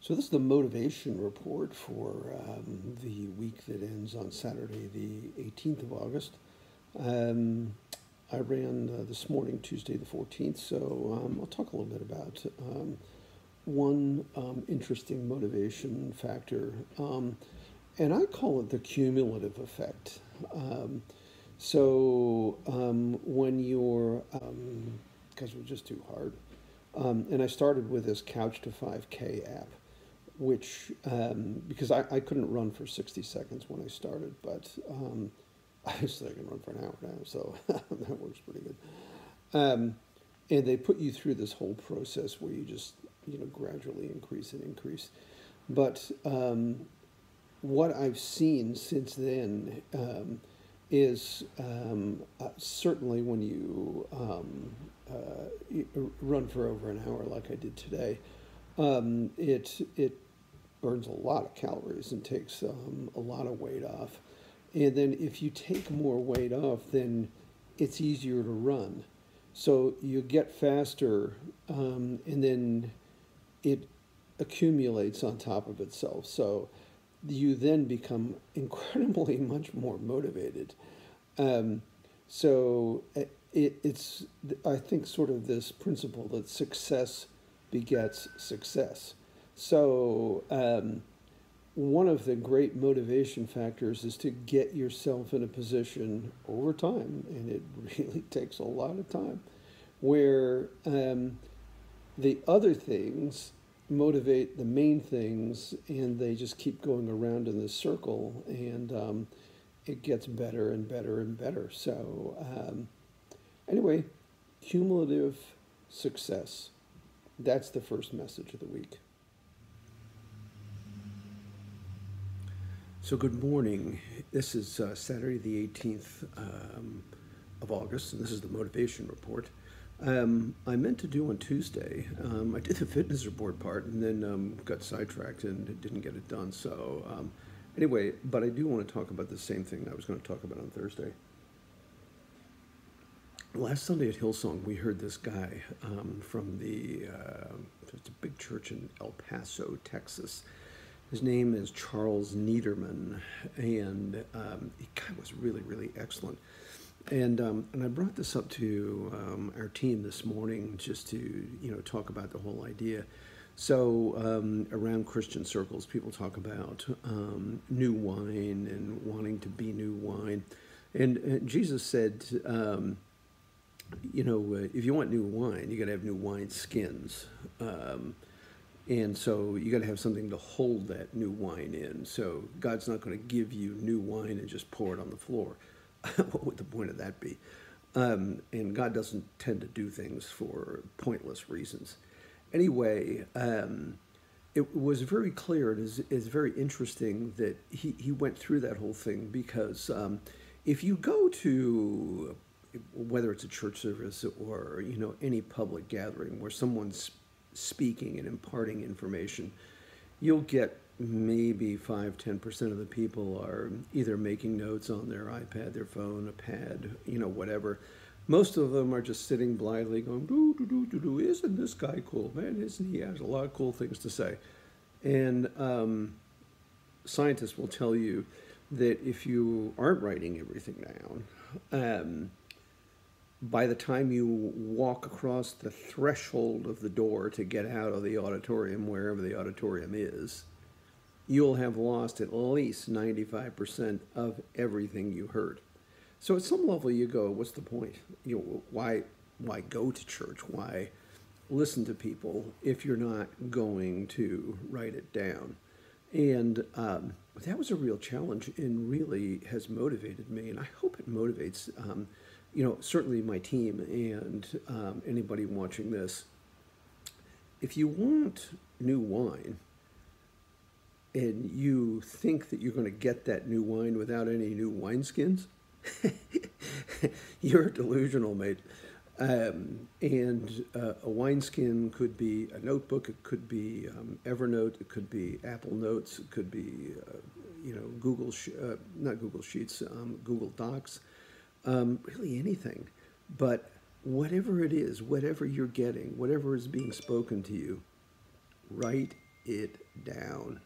So this is the motivation report for the week that ends on Saturday, the 18th of August. I ran this morning, Tuesday the 14th, so I'll talk a little bit about one interesting motivation factor, and I call it the cumulative effect. When you're, because it was just too hard, and I started with this Couch to 5K app, which, because I couldn't run for 60 seconds when I started, but obviously I can run for an hour now, so that works pretty good. And they put you through this whole process where you just, gradually increase and increase. But what I've seen since then is certainly when you run for over an hour like I did today, it burns a lot of calories and takes a lot of weight off. And then if you take more weight off, then it's easier to run. So you get faster, and then it accumulates on top of itself. So you then become incredibly much more motivated. It's, I think, sort of this principle that success begets success. So one of the great motivation factors is to get yourself in a position over time, and it really takes a lot of time, where the other things motivate the main things, and they just keep going around in this circle, and it gets better and better and better. So anyway, cumulative success. That's the first message of the week. So good morning. This is Saturday the 18th of August, and this is the motivation report. I meant to do on Tuesday. I did the fitness report part and then got sidetracked and didn't get it done. So anyway, but I do want to talk about the same thing I was going to talk about on Thursday. Last Sunday at Hillsong, we heard this guy from it's a big church in El Paso, Texas. His name is Charles Niederman, and the guy was really, really excellent. And I brought this up to our team this morning just to talk about the whole idea. So around Christian circles, people talk about new wine and wanting to be new wine. And Jesus said, if you want new wine, you got to have new wine skins. And so you got to have something to hold that new wine in. So God's not going to give you new wine and just pour it on the floor. What would the point of that be? And God doesn't tend to do things for pointless reasons. Anyway, it was very clear. It is very interesting that he went through that whole thing, because if you go to, whether it's a church service or any public gathering where someone's speaking and imparting information, you'll get maybe 5-10% of the people are either making notes on their iPad, their phone, a pad, whatever. Most of them are just sitting blithely going, doo, doo, doo, doo, doo. Isn't this guy cool, man? Isn't he? Has a lot of cool things to say. And scientists will tell you that if you aren't writing everything down, by the time you walk across the threshold of the door to get out of the auditorium, wherever the auditorium is, you'll have lost at least 95% of everything you heard. So at some level you go, what's the point? Why go to church? Why listen to people if you're not going to write it down? And that was a real challenge and really has motivated me, and I hope it motivates certainly my team and anybody watching this. If you want new wine and you think that you're going to get that new wine without any new wineskins, you're delusional, mate. And a wineskin could be a notebook, it could be Evernote, it could be Apple Notes, it could be not Google Sheets, Google Docs, really anything. But whatever it is, whatever you're getting, whatever is being spoken to you, write it down.